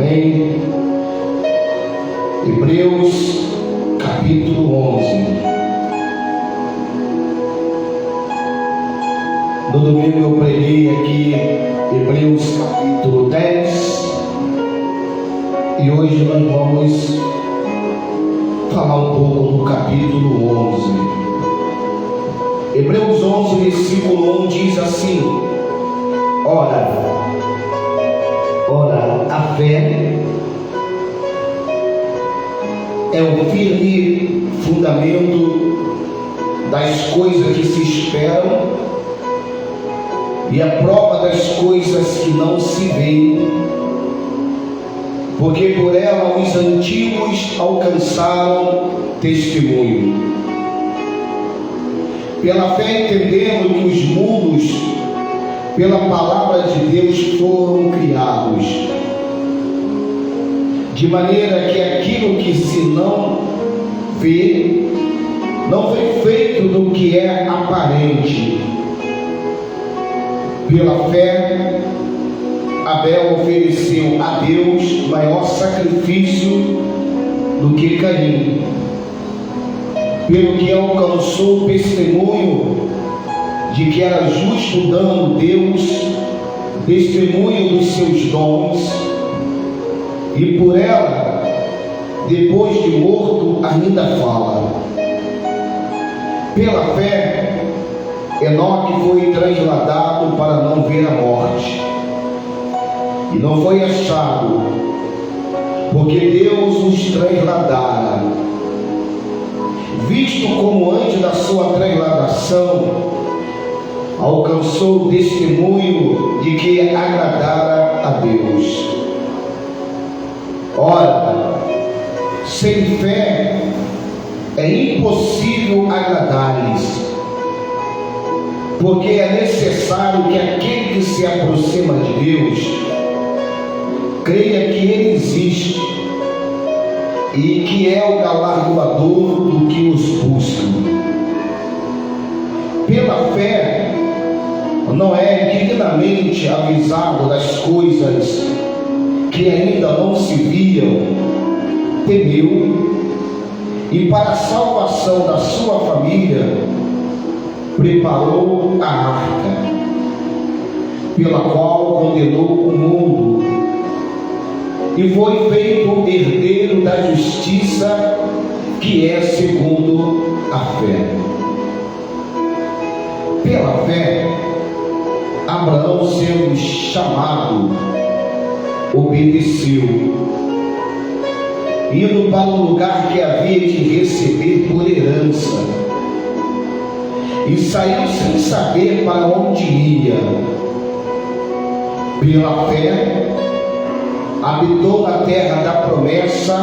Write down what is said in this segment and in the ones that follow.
Amém. Hebreus capítulo 11. No domingo eu preguei aqui Hebreus capítulo 10 e hoje nós vamos falar um pouco do capítulo 11. Hebreus 11, versículo 1 diz assim: Ora, a fé é o firme fundamento das coisas que se esperam e a prova das coisas que não se veem, porque por ela os antigos alcançaram testemunho. Pela fé entendendo que os mundos, pela palavra de Deus, foram criados, de maneira que aquilo que se não vê, não foi feito do que é aparente. Pela fé, Abel ofereceu a Deus maior sacrifício do que Caim, pelo que alcançou o testemunho de que era justo, dando Deus testemunho dos seus dons, e por ela, depois de morto, ainda fala. Pela fé, Enoque foi trasladado para não ver a morte, e não foi achado, porque Deus os trasladara. Visto como antes da sua trasladação alcançou o testemunho de que agradara a Deus. Ora, sem fé é impossível agradar-lhes, porque é necessário que aquele que se aproxima de Deus creia que Ele existe e que é o galardoador do que os busca. Pela fé, Noé, dignamente avisado das coisas que ainda não se viam, temeu, e para a salvação da sua família preparou a arca, pela qual condenou o mundo, e foi feito herdeiro da justiça, que é segundo a fé. Pela fé, Abraão, sendo chamado, obedeceu, indo para o lugar que havia de receber por herança, e saiu sem saber para onde ia. Pela fé, habitou na terra da promessa,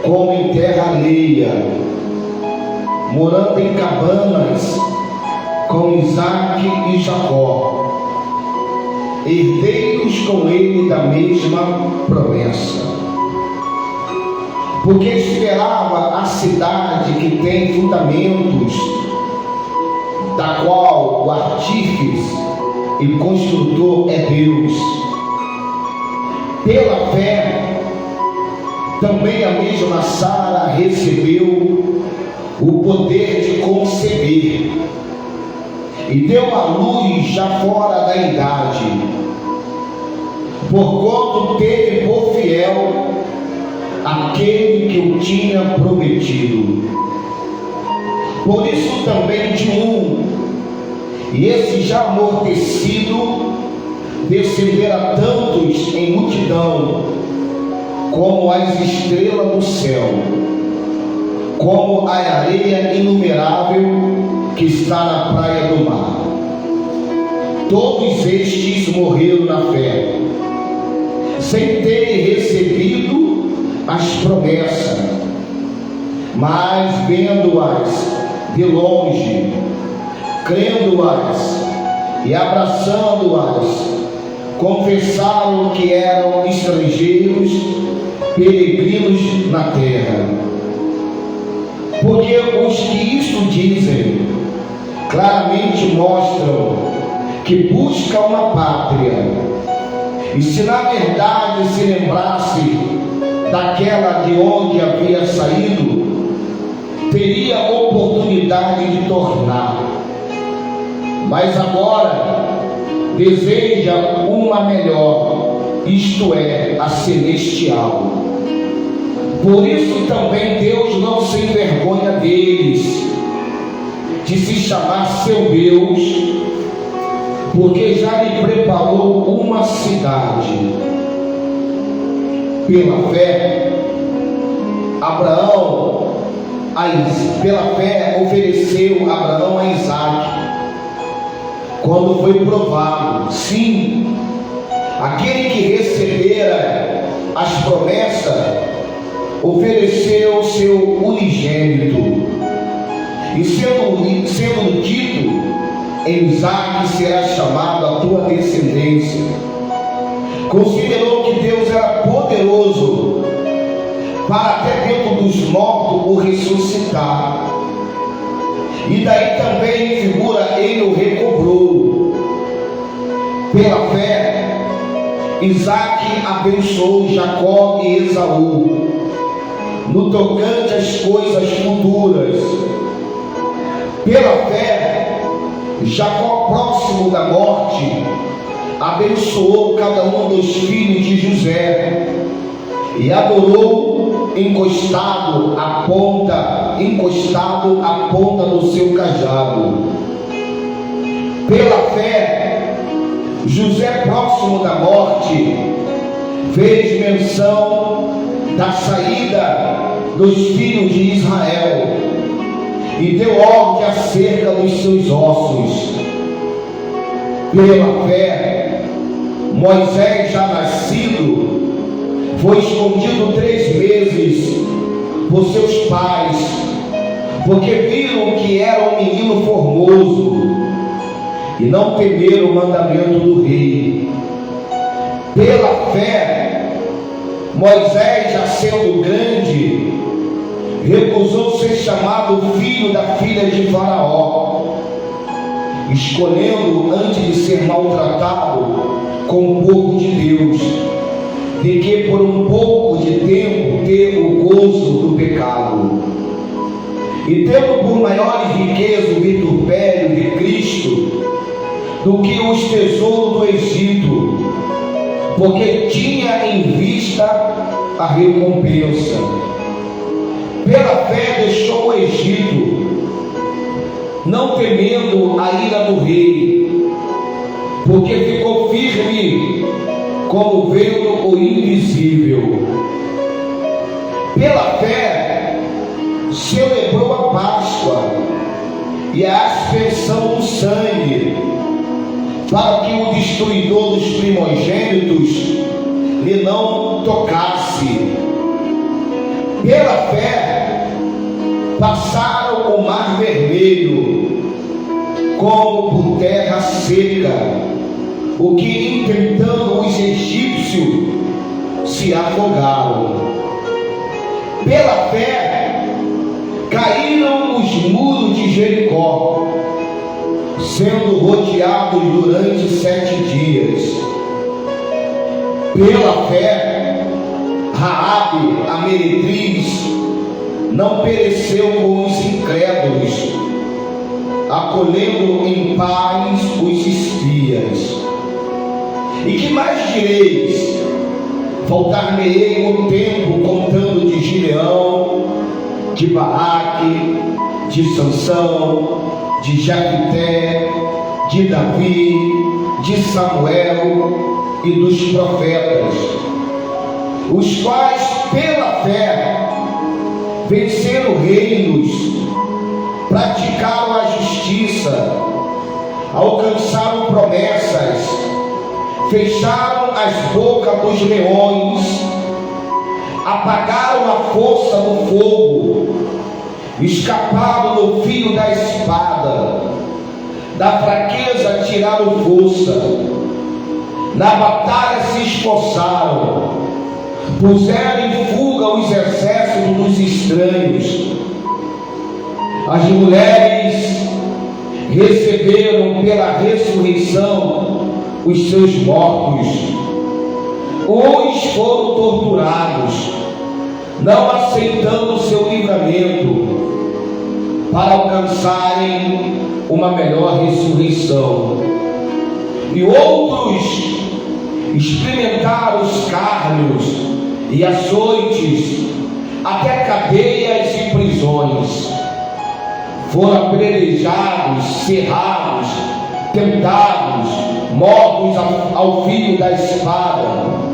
como em terra alheia, morando em cabanas com Isaque e Jacó, herdeiros com ele da mesma promessa, porque esperava a cidade que tem fundamentos, da qual o artífice e construtor é Deus. Pela fé, também a mesma Sara recebeu o poder de conceber, e deu à luz já fora da idade, porquanto teve por fiel aquele que o tinha prometido. Por isso também de um, e esse já amortecido, descenderá tantos em multidão, como as estrelas do céu, como a areia inumerável que está na praia do mar. Todos estes morreram na fé, sem terem recebido as promessas, mas vendo-as de longe, crendo-as e abraçando-as, confessaram que eram estrangeiros, peregrinos na terra. Porque os que isto dizem claramente mostram que buscam uma pátria, E se na verdade se lembrasse daquela de onde havia saído, teria oportunidade de tornar. Mas agora deseja uma melhor, isto é, a celestial. Por isso também Deus não se envergonha deles, de se chamar seu Deus, porque já lhe preparou uma cidade. Pela fé, ofereceu Abraão a Isaque, quando foi provado. Sim, aquele que recebera as promessas ofereceu seu unigênito, e sendo dito, em Isaque será chamado a tua descendência. Considerou que Deus era poderoso para até dentro dos mortos o ressuscitar, e daí também figura, ele o recobrou. Pela fé, Isaque abençoou Jacó e Esaú no tocante às coisas futuras. Pela fé, Jacó, próximo da morte, abençoou cada um dos filhos de José e adorou encostado à ponta do seu cajado. Pela fé, José, próximo da morte, fez menção da saída dos filhos de Israel e deu ordem acerca dos seus ossos. Pela fé, Moisés, já nascido, foi escondido 3 meses por seus pais, porque viram que era um menino formoso e não temeram o mandamento do rei. Pela fé, Moisés, já sendo grande, recusou ser chamado filho da filha de Faraó, escolhendo, antes de ser maltratado com o povo de Deus, de que por um pouco de tempo ter o gozo do pecado, e tendo por maior riqueza o vitupério de Cristo do que os tesouros do Egito, porque tinha em vista a recompensa. Pela fé deixou o Egito, não temendo a ira do rei, porque ficou firme como vendo o invisível. Pela fé celebrou a Páscoa e a aspersão do sangue, para que o destruidor dos primogênitos lhe não tocasse. Pela fé passaram o mar vermelho como por terra seca, o que intentando os egípcios se afogaram. Pela fé caíram os muros de Jericó, sendo rodeados durante 7 dias. Pela fé, Raabe, a meretriz, não pereceu com os incrédulos, acolhendo em paz os espias. E que mais direis? Voltar-me-ei o tempo contando de Gileão, de Baraque, de Sansão, de Jefté, de Davi, de Samuel e dos profetas, os quais pela fé venceram reinos, praticaram a justiça, alcançaram promessas, fecharam as bocas dos leões, apagaram a força do fogo, escaparam do fio da espada, da fraqueza tiraram força, na batalha se esforçaram, puseram em fuga os exércitos dos estranhos. As mulheres receberam pela ressurreição os seus mortos, uns foram torturados, não aceitando o seu livramento, para alcançarem uma melhor ressurreição. E outros experimentaram os escárnios e açoites, até cadeias e prisões. Foram apedrejados, serrados, tentados, mortos ao fio da espada.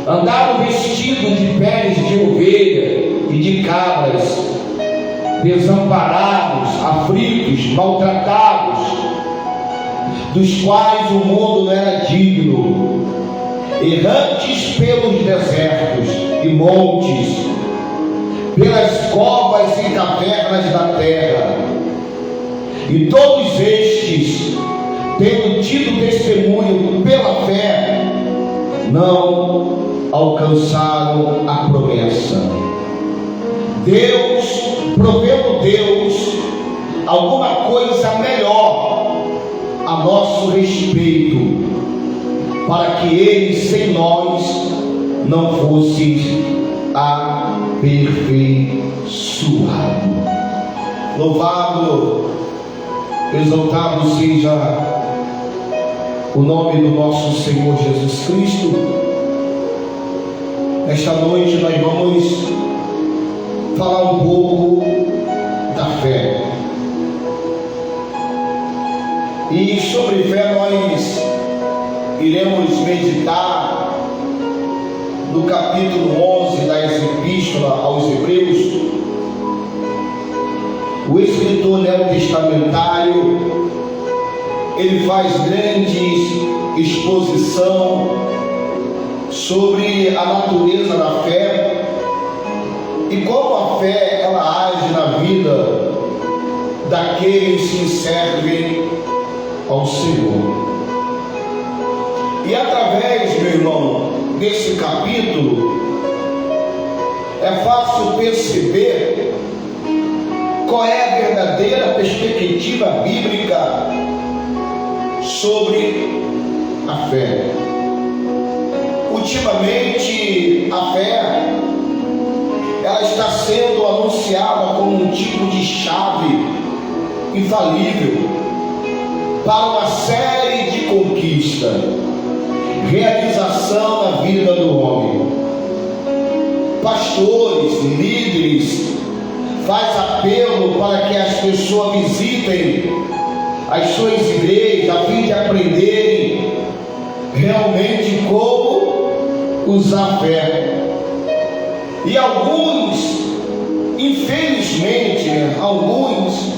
Andaram vestidos de peles de ovelha e de cabras, desamparados, aflitos, maltratados, dos quais o mundo não era digno, errantes pelos desertos e montes, pelas covas e cavernas da terra. E todos estes, tendo tido testemunho pela fé, não alcançaram a promessa. Provendo Deus alguma coisa melhor a nosso respeito, para que Ele sem nós não fosse aperfeiçoado. Louvado, exaltado seja o nome do nosso Senhor Jesus Cristo. Esta noite nós vamos falar um pouco da fé. E sobre fé nós iremos meditar no capítulo 11 da Epístola aos Hebreus. O escritor neotestamentário, ele faz grande exposição sobre a natureza da fé e como a fé ela age na vida daqueles que servem ao Senhor. E através, meu irmão, desse capítulo é fácil perceber qual é a verdadeira perspectiva bíblica sobre a fé. Ultimamente, a fé ela está sendo anunciada como um tipo de chave infalível para uma série de conquistas, realização na vida do homem. Pastores, líderes faz apelo para que as pessoas visitem as suas igrejas a fim de aprenderem realmente como usar a fé. E alguns, infelizmente, alguns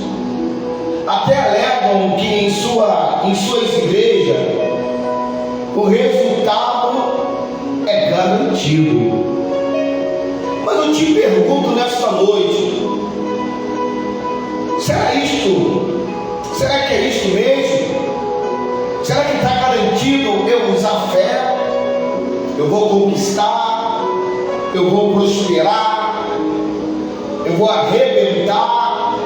até alegam que em suas igrejas o resultado é garantido. Mas eu te pergunto nessa noite, será que é isto mesmo? Será que está garantido eu usar fé? Eu vou conquistar, eu vou prosperar, eu vou arrebentar.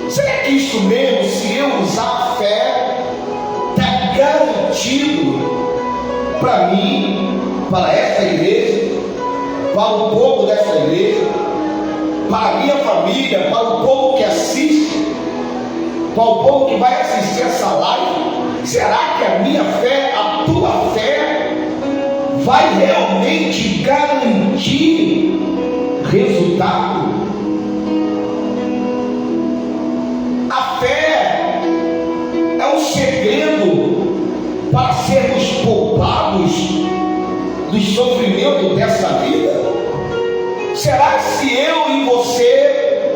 Será que isso mesmo, se eu usar a fé, está garantido para mim, para essa igreja, para o povo dessa igreja, para a minha família, para o povo que assiste, para o povo que vai assistir essa live? Será que a minha fé, a tua fé, vai realmente garantir resultado? A fé é um segredo para sermos poupados do sofrimento dessa vida? Será que se eu e você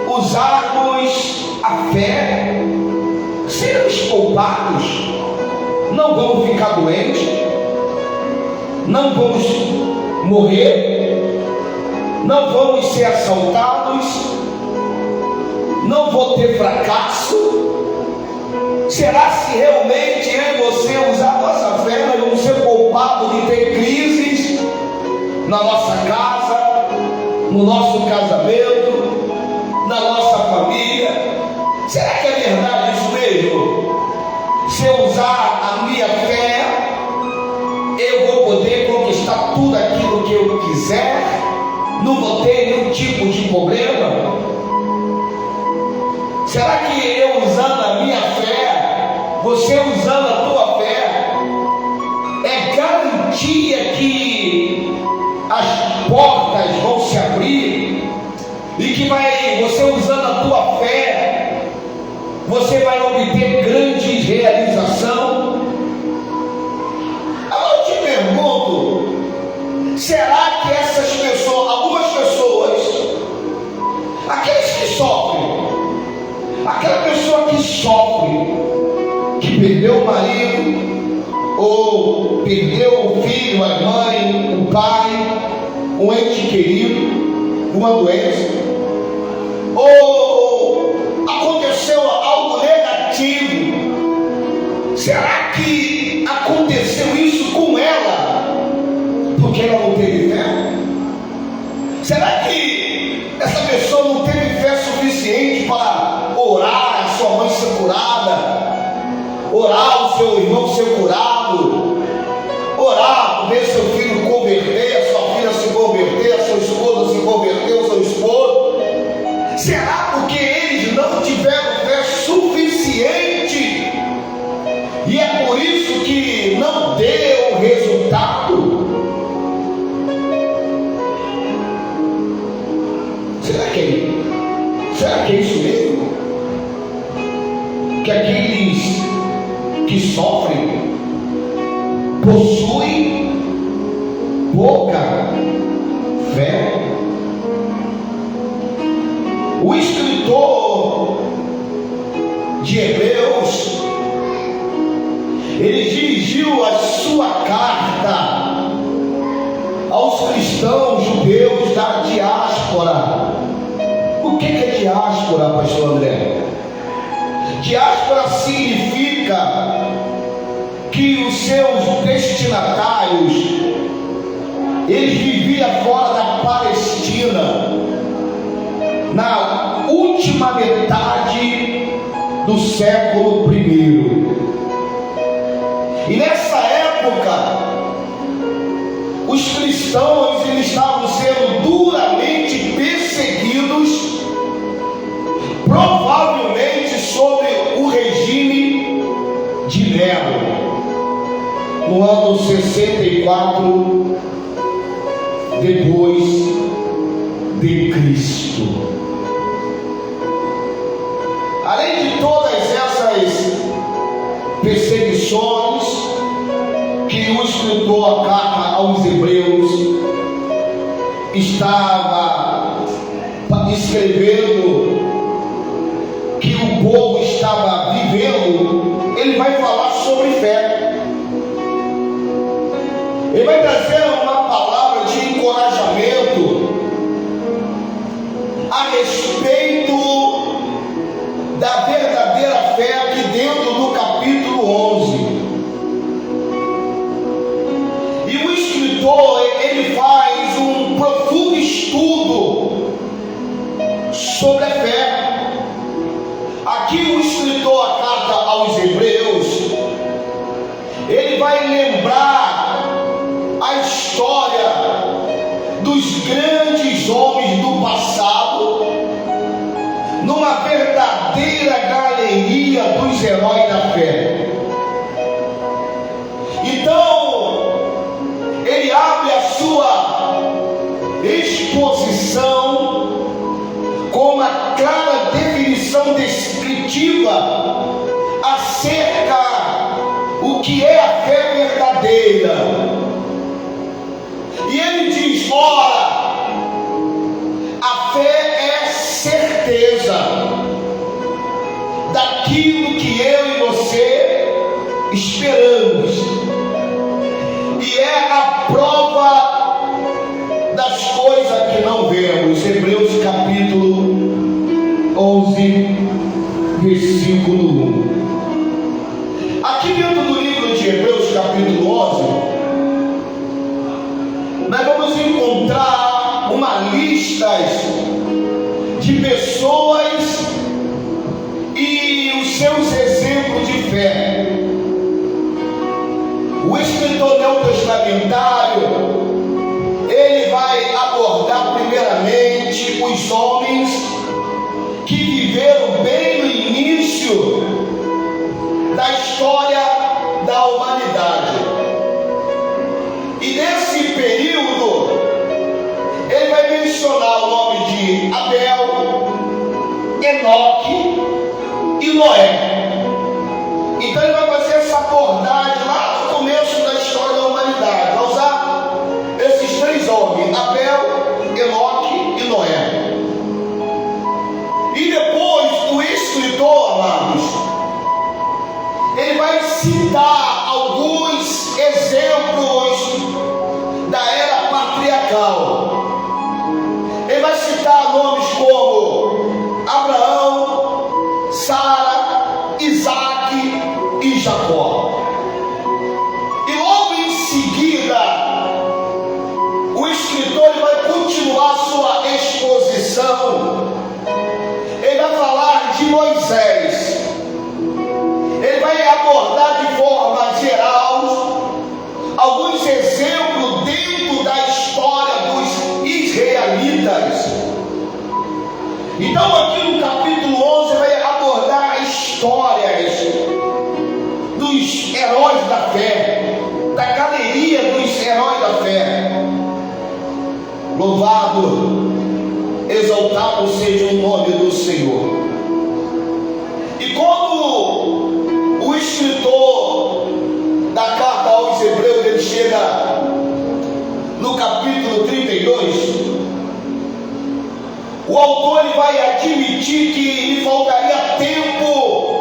usarmos a fé, sermos poupados, não vamos ficar doentes, não vamos morrer, não vamos ser assaltados, não vou ter fracasso? Será se realmente eu e você usar nossa fé, nós vamos ser poupados de ter crises na nossa casa, no nosso casamento, na nossa família? Será que é verdade isso mesmo? Se eu usar a minha fé, eu vou vou poder conquistar tudo aquilo que eu quiser, não vou ter nenhum tipo de problema? Será que eu usando a minha fé, você usando a tua fé, é garantia que as portas vão se abrir e que você usando a tua fé, você vai obter grande realização? Agora eu te pergunto, será que essas pessoas, algumas pessoas, aqueles que sofrem, aquela pessoa que sofre, que perdeu o marido, ou perdeu o filho, a mãe, o pai, um ente querido, uma doença, ou aconteceu algo negativo, será que aconteceu isso com ela porque ela não teve fé? Será que essa pessoa não teve fé suficiente para orar a sua mãe ser curada, orar o seu irmão ser curado, orar para ver seu filho converter, a sua filha se converter, a sua esposa se converter, o seu esposo? Será porque eles não tiveram fé suficiente e é por isso que não deu resultado? Será que é isso mesmo? Que aqueles que sofrem possuem pouca fé? O escritor de Hebreus, ele dirigiu a sua carta aos cristãos judeus da diáspora. O que é diáspora, pastor André? Diáspora significa que os seus destinatários, eles viviam fora da Palestina na última metade do século I. E nessa época, os cristãos eles estavam sendo duramente perseguidos, provavelmente sobre o regime de Nero, no ano 64 depois de Cristo. Além de todas essas perseguições que o escritor da carta aos Hebreus estava escrevendo, que o povo estava vivendo, ele vai falar sobre fé. Ele vai trazer uma palavra de encorajamento a respeito da verdadeira fé aqui dentro do capítulo 11. E o escritor, ele faz um profundo estudo sobre a fé. Aqui o escritor da carta aos Hebreus, ele vai lembrar a história dos grandes homens do passado, numa verdadeira galeria dos heróis da fé. Então, ele abre a sua exposição com uma clara definição descritiva acerca o que é a fé verdadeira. E ele diz: ora, a fé é certeza daquilo que eu e você esperamos, e é a prova das coisas que não vemos. Hebreus capítulo 11, versículo 1. Aqui dentro do livro de Hebreus capítulo 11, nós vamos encontrar uma lista de pessoas e os seus exemplos de fé. O escritor escritor neotestamentário, ele vai abordar primeiramente os homens que viveram bem no início da história da humanidade. E nesse período, ele vai mencionar o nome de Abel, Enoque e Noé. Então ele vai fazer essa abordagem lá no começo da história da humanidade. Vai usar esses três homens, Abel, Enoque e Noé. E depois o escritor, amados, ele vai citar alguns exemplos da era patriarcal. Ele vai citar nomes como Abraão, Sara, Isaac e Jacó. E logo em seguida, o escritor vai continuar sua exposição. Ele vai falar de Moisés. Ele vai abordar de forma geral alguns exemplos dentro da história dos israelitas. Então aqui no capítulo 11 vai abordar histórias dos heróis da fé, da galeria dos heróis da fé. Louvado, exaltado seja o nome do Senhor. E quando o escritor da carta aos Hebreus, ele chega no capítulo 32, o autor ele vai admitir que lhe faltaria tempo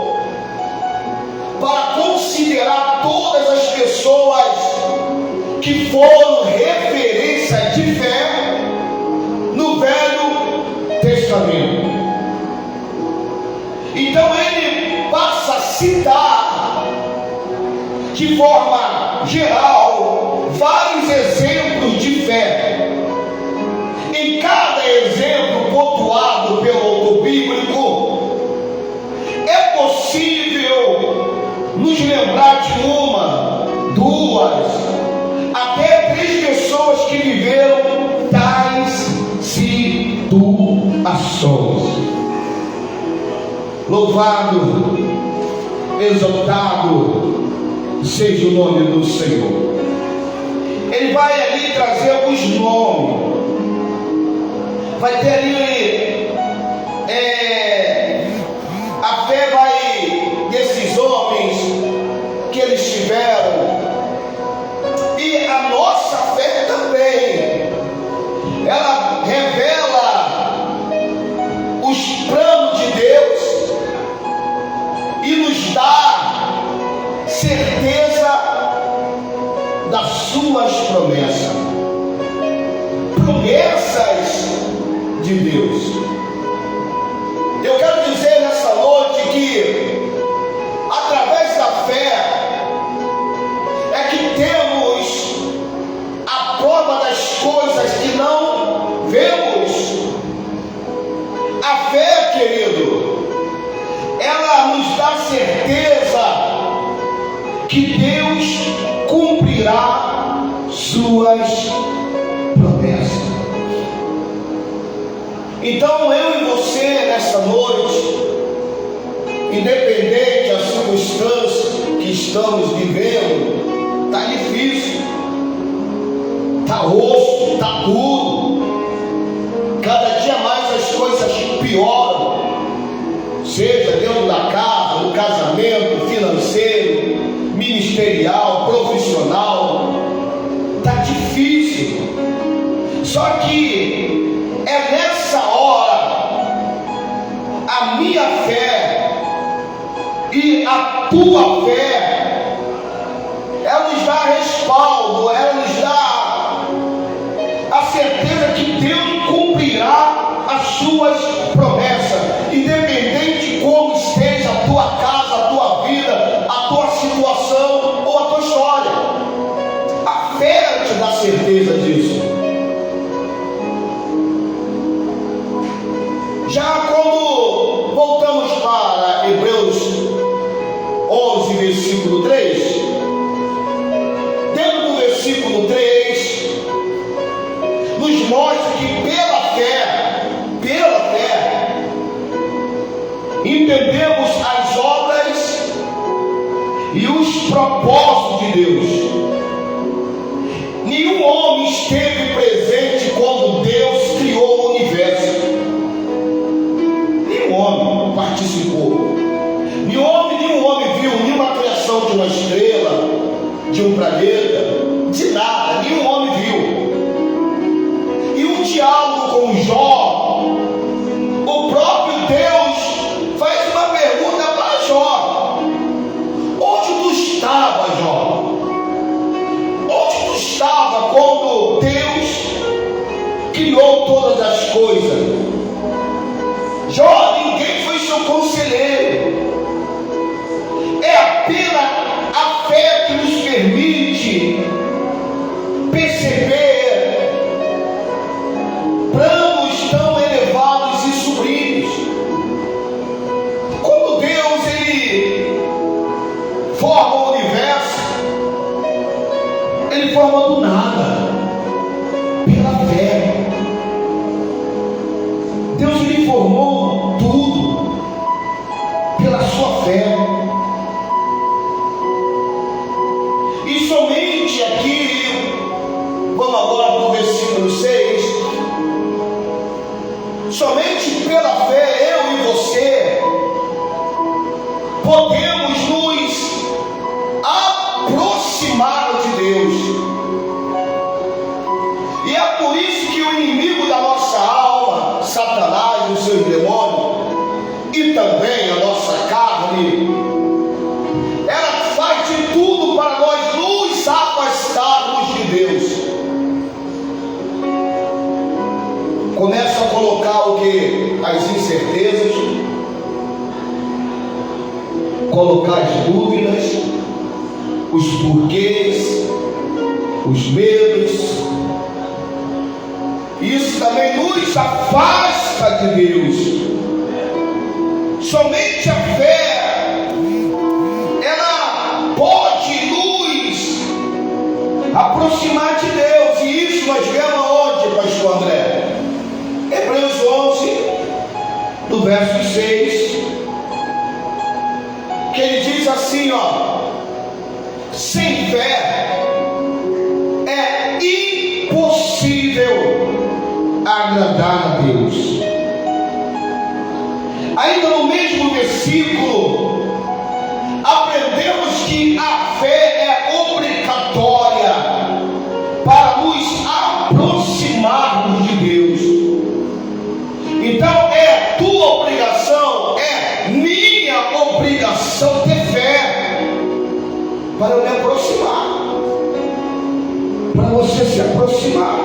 para considerar todas as pessoas que foram referência de fé no Velho Testamento. Então ele passa a citar de forma geral vários exemplos de fé. Em cada exemplo pontuado pelo autor bíblico, é possível nos lembrar de uma, duas, até três pessoas que viveram tais situações. Louvado, exaltado seja o nome do Senhor. Ele vai ali trazer alguns nomes. Vai ter ali a fé desses homens que eles tiveram, e a nossa fé também. Ela revela os planos de Deus e nos dá certeza das suas promessas. Promessas de Deus. Eu quero dizer nessa noite que através da fé é que temos a prova das coisas que não vemos. A fé, querido, ela nos dá certeza que Deus cumprirá suas promessas. Então eu e você nessa noite, independente da circunstância que estamos vivendo, está difícil, está osso, está duro, cada dia mais as coisas pioram, seja dentro da casa, no casamento, financeiro, ministerial, profissional, está difícil. Só que é nessa hora a minha fé e a tua fé, ela nos dá respaldo, ela nos dá a certeza que Deus cumprirá as suas promessas, independente de como esteja a tua casa, a tua vida, a tua situação ou a tua história. A fé te dá certeza disso. Já quando voltamos para Hebreus 11, versículo 3, propósitos de Deus. Nenhum homem esteve presente quando Deus criou o universo. Nenhum homem participou. Nenhum homem viu nenhuma criação de uma estrela, de um planeta, de nada. Nenhum homem viu. E o diálogo com Jó, o próprio Deus faz uma pergunta para Jó: onde tu estava, Jó? Onde tu estava quando Deus criou todas as coisas? Jó, ninguém foi seu conselheiro. É apenas a fé que nos permite perceber planos tão elevados e sublimes. Quando Deus ele forma o universo, ele forma do nada, pela fé. Deus lhe formou tudo pela sua fé. E somente aqui, vamos agora para o versículo 6. Somente pela fé, eu e você podemos nos aproximar de Deus. E é por isso que o inimigo da nossa alma, Satanás, os seus demônios, e também a nossa carne, ela faz de tudo para nós nos afastarmos de Deus. Começa a colocar o que? As incertezas, colocar as dúvidas, os porquês, os medos. Isso também nos afasta de Deus. Somente a fé, ela pode nos aproximar de Deus. E isso nós vemos aonde, pastor André? Hebreus 11, no verso 6, que ele diz assim, ó: sem fé é impossível agradar a Deus. Ainda no mesmo versículo, aprendemos que a fé é obrigatória para nos aproximarmos de Deus. Então é tua obrigação, é minha obrigação ter fé para eu me aproximar, para você se aproximar.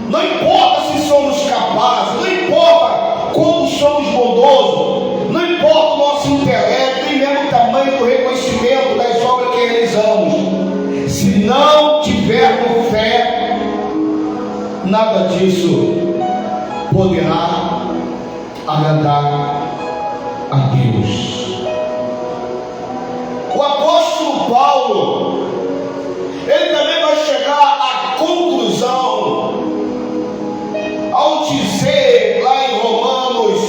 Não importa se somos capazes, não importa como somos bondosos, não importa o nosso intelecto, nem mesmo o tamanho do reconhecimento das obras que realizamos. Se não tivermos fé, nada disso poderá agradar a Deus. O apóstolo Paulo, ele também vai chegar à conclusão ao dizer lá em Romanos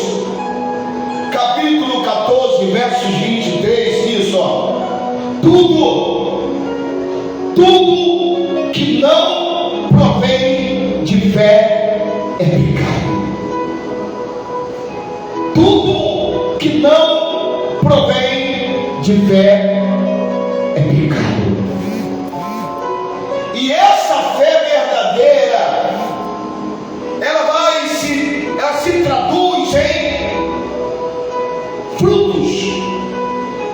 capítulo 14, versos 23, isso, ó: tudo que não provém de fé é pecado. Tudo que não provém de fé é pecado. E essa fé verdadeira, ela se traduz em frutos,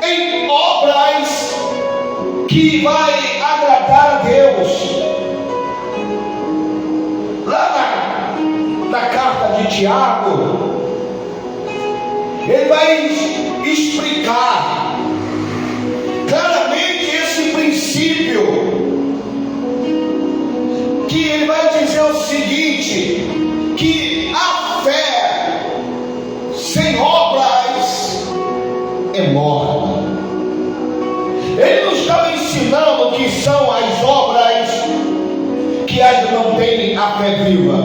em obras que vai agradar a Deus. Lá na carta de Tiago, ele vai explicar claramente esse princípio, que ele vai dizer o seguinte, que a fé sem obras é morta. Ele nos está ensinando que são as obras que ainda não têm a fé viva,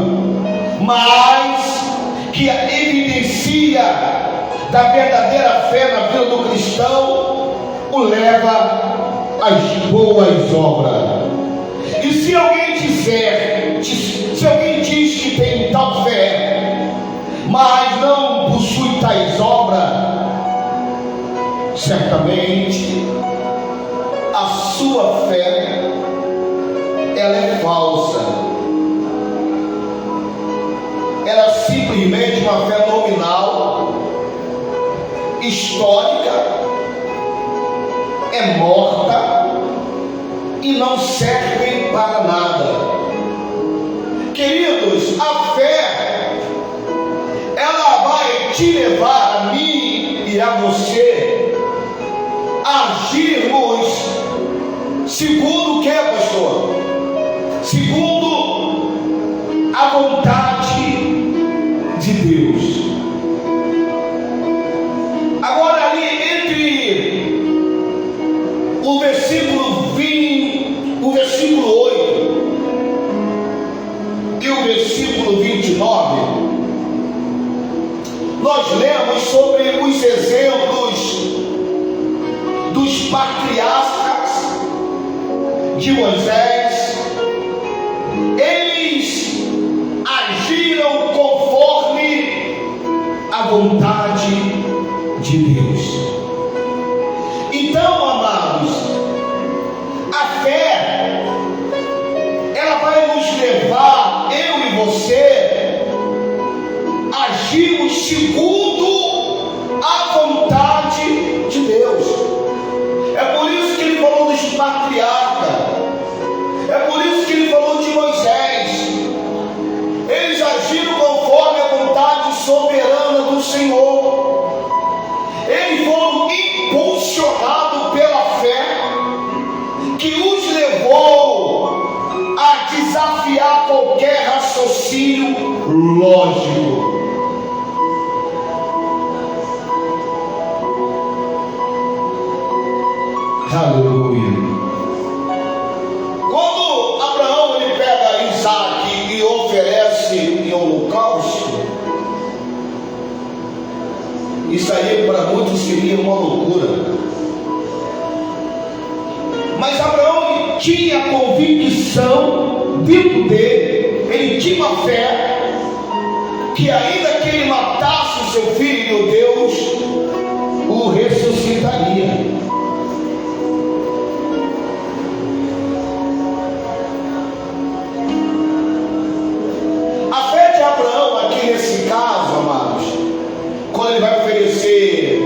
mas que evidencia da verdadeira fé na vida do cristão o leva às boas obras. E se alguém diz que tem tal fé, mas não possui tais obras, certamente a sua fé ela é falsa. Ela é simplesmente uma fé nominal, histórica, é morta e não serve para nada. Queridos, a fé ela vai te levar, a mim e a você, a agirmos segundo o que, pastor? Segundo a vontade de Deus. Agora, ali entre o versículo 8 e o versículo 29, nós lemos sobre os exemplos dos patriarcas de Moisés. Eles agiram conforme a vontade de Deus. Então, amados, a fé ela vai nos levar, eu e você, a agirmos segundo a vontade de Deus. É por isso que ele falou dos patriarcas, é por isso que ele falou de Moisés. Eles agiram conforme a vontade soberana do Senhor. Eles foram impulsionados pela fé que os levou a desafiar qualquer raciocínio lógico. Aleluia. Quando Abraão ele pega Isaac e oferece em holocausto, isso aí para muitos seria uma loucura. Mas Abraão tinha convicção dentro dele, ele tinha uma fé que ainda que ele matasse o seu filho, Deus o ressuscitaria. Abraão, aqui nesse caso, amados, quando ele vai oferecer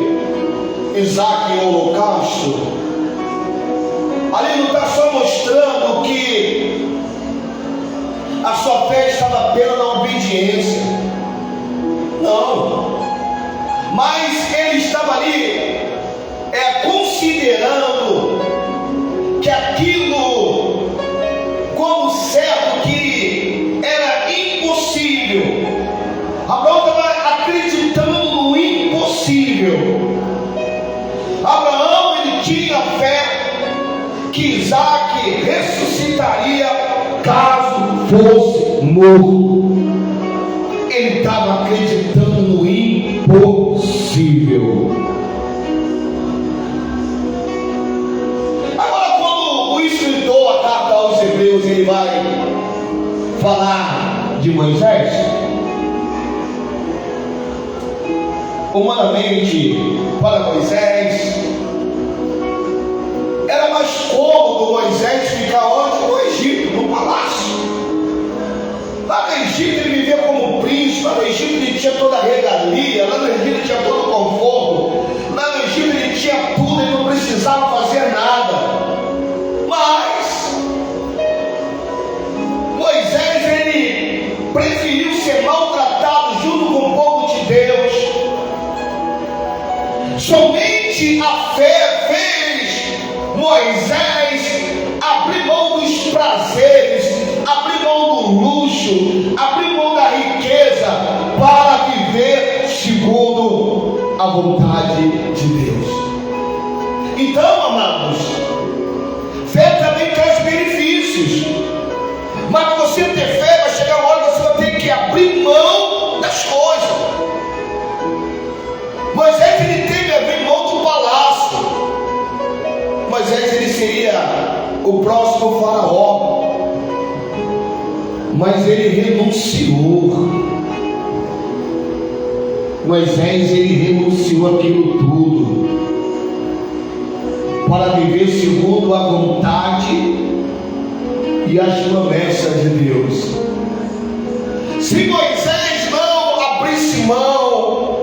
Isaac em holocausto, ali não está só mostrando que a sua fé estava apenas na obediência, não, mas ele estava ali considerando que aquilo como certo que era impossível. Abraão estava acreditando no impossível. Abraão ele tinha fé que Isaac ressuscitaria caso fosse morto. Ele estava acreditando no impossível. Agora, quando o escritor a carta aos Hebreus ele vai falar de Moisés, humanamente para Moisés era mais cômodo Moisés ficar onde? No Egito, no palácio. Lá no Egito ele vivia como príncipe, lá no Egito ele tinha toda a regalia, lá no Egito ele tinha todo o conforto, lá no Egito ele tinha tudo, ele não precisava fazer nada. Mas Moisés ele preferiu ser maltratado junto com o povo de Deus. Somente a fé fez Moisés abrir mão dos prazeres, abrir mão do luxo, abrir mão da riqueza para viver segundo a vontade de Deus. Então, amados, fé também traz benefícios, mas para você ter fé vai chegar uma hora que você vai ter que abrir mão das coisas. Moisés ele teve que abrir mão do palácio, o próximo faraó, mas ele renunciou. Moisés, ele renunciou aquilo tudo para viver segundo a vontade e as promessas de Deus. Se Moisés não abrisse mão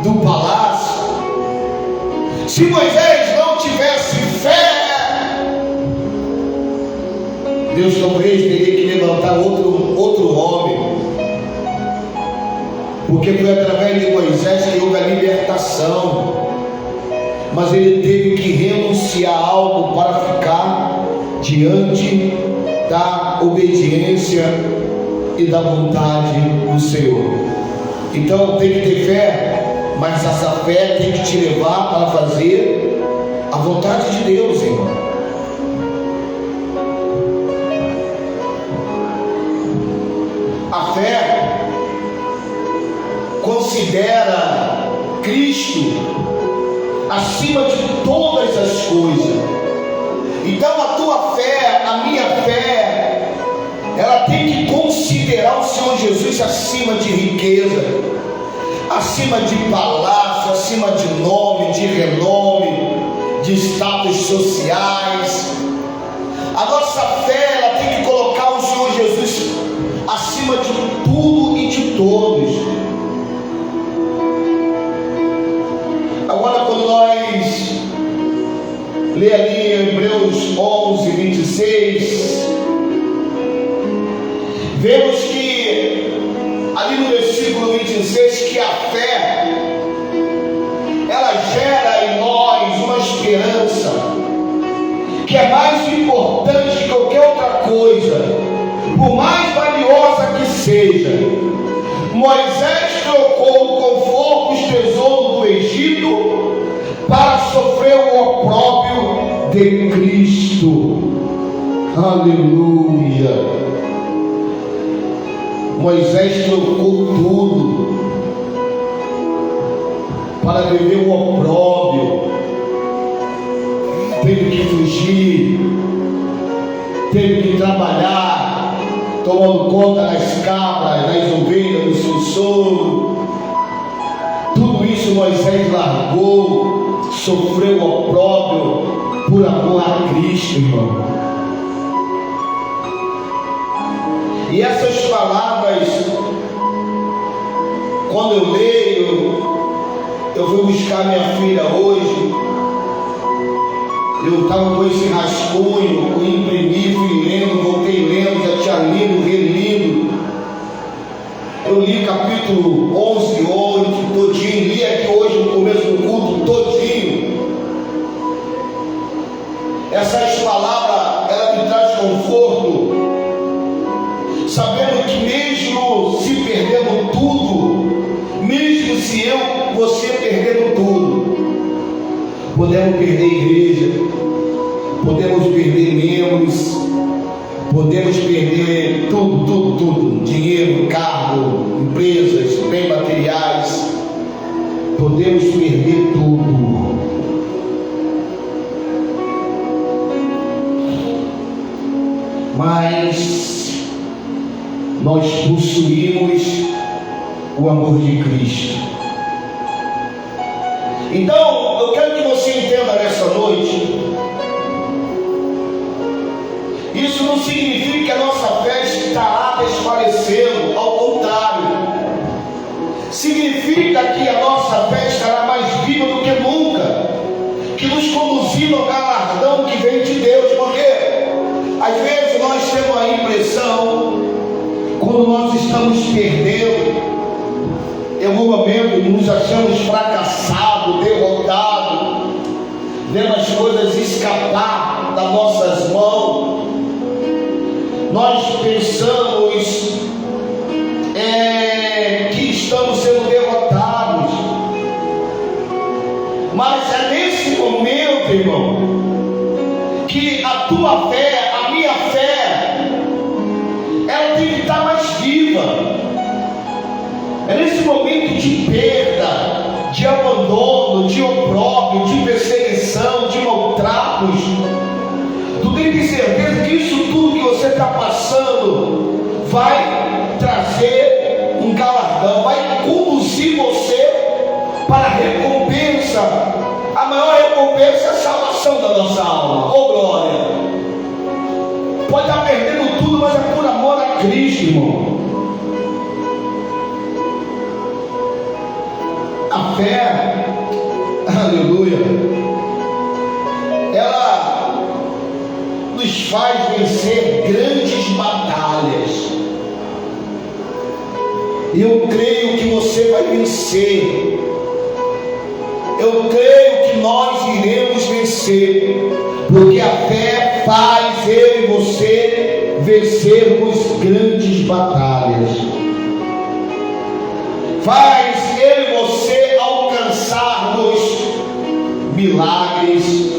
do palácio, se Moisés não tivesse fé, Deus talvez teria que levantar outro homem, porque foi através de Moisés que houve a libertação. Mas ele teve que renunciar a algo para ficar diante da obediência e da vontade do Senhor. Então tem que ter fé, mas essa fé tem que te levar para fazer a vontade de Deus, irmão. A fé considera Cristo acima de todas as coisas. Então a tua fé, a minha fé, ela tem que considerar o Senhor Jesus acima de riqueza, acima de palácio, acima de nome, de renome, de status sociais. A nossa fé, ela tem que colocar o Senhor Jesus acima de tudo e de todos. Agora, quando nós lê ali em Hebreus 11, 26, vemos que ali no versículo 26, que a fé, ela gera em nós uma esperança que é mais importante que qualquer outra coisa, por mais valiosa que seja. Moisés trocou o conforto, os tesouros do Egito, para sofrer o opróbrio de Cristo. Aleluia. Moisés trocou tudo para viver o opróbrio. Teve que fugir, teve que trabalhar, tomando conta das cabras, das ovelhas, do seu sogro. Tudo isso Moisés largou, sofreu o opróbrio por amor a Cristo, irmão. E essas palavras, quando eu leio, eu fui buscar minha filha hoje, eu estava com esse rascunho, eu imprimi, fui lendo, voltei lendo, já tinha lido, relido. Eu li capítulo 11, 8, todinho, li aqui hoje no começo do culto, todinho. Essas palavras, ela me traz conforto, sabendo que mesmo se perdendo tudo, mesmo se você perdendo tudo, podemos perder igreja, podemos perder membros, podemos perder tudo, dinheiro, carro, empresas, bens materiais, podemos perder tudo. Mas nós possuímos o amor de Cristo. Então, eu quero que você entenda nessa noite, isso não significa que a nossa fé estará desfalecendo, ao contrário, significa que a nossa fé estará mais viva do que nunca, que nos conduzir ao galardão que vem de Deus, porque às vezes nós temos a impressão, quando nós estamos perdendo, em algum momento nos achamos fracassados, derrotados, vendo as coisas escapar das nossas mãos, nós pensamos que estamos sendo derrotados. Mas é nesse momento, irmão, que a tua fé, a minha fé, ela tem que estar mais viva. É nesse momento de perda, de abandono, de opróbrio, de perseguição, de maltratos, tu tem que ser interromper-se a salvação da nossa alma. Oh glória! Pode estar perdendo tudo, mas é por amor a Cristo, irmão. A fé, aleluia, ela nos faz vencer grandes batalhas. E eu creio que você vai vencer. Eu creio que nós iremos vencer, porque a fé faz eu e você vencermos grandes batalhas. Faz eu e você alcançarmos milagres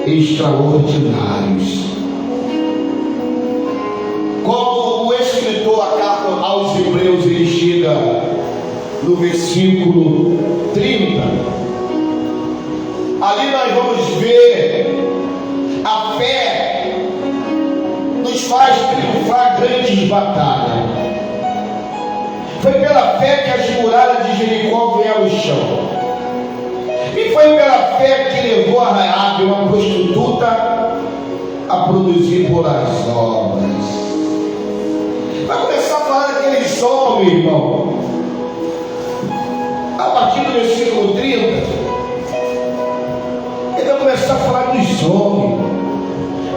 extraordinários. Como o escritor, a carta aos Hebreus, ele chega no versículo 30, ali nós vamos ver a fé nos faz triunfar grandes batalhas. Foi pela fé que as muralhas de Jericó vieram ao chão, e foi pela fé que levou a Raabe, uma prostituta, a produzir boas obras. Vai começar a falar daqueles homens, irmão, a partir do versículo 30, ele vai começar a falar dos homens.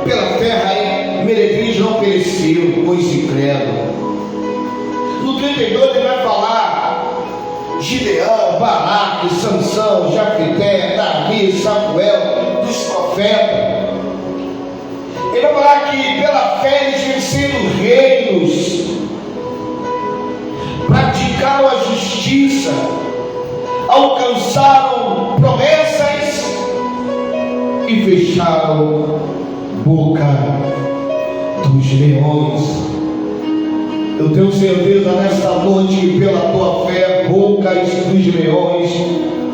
Pela fé, Meretriz não pereceu, pois incrédulo. No 32 ele vai falar Gideão, Baraque, Sansão, Jefté, Davi, Samuel, dos profetas. Ele vai falar que pela fé eles venceram reinos, praticaram a justiça, alcançaram promessas e fecharam boca dos leões. Eu tenho certeza nesta noite que pela tua fé bocas dos leões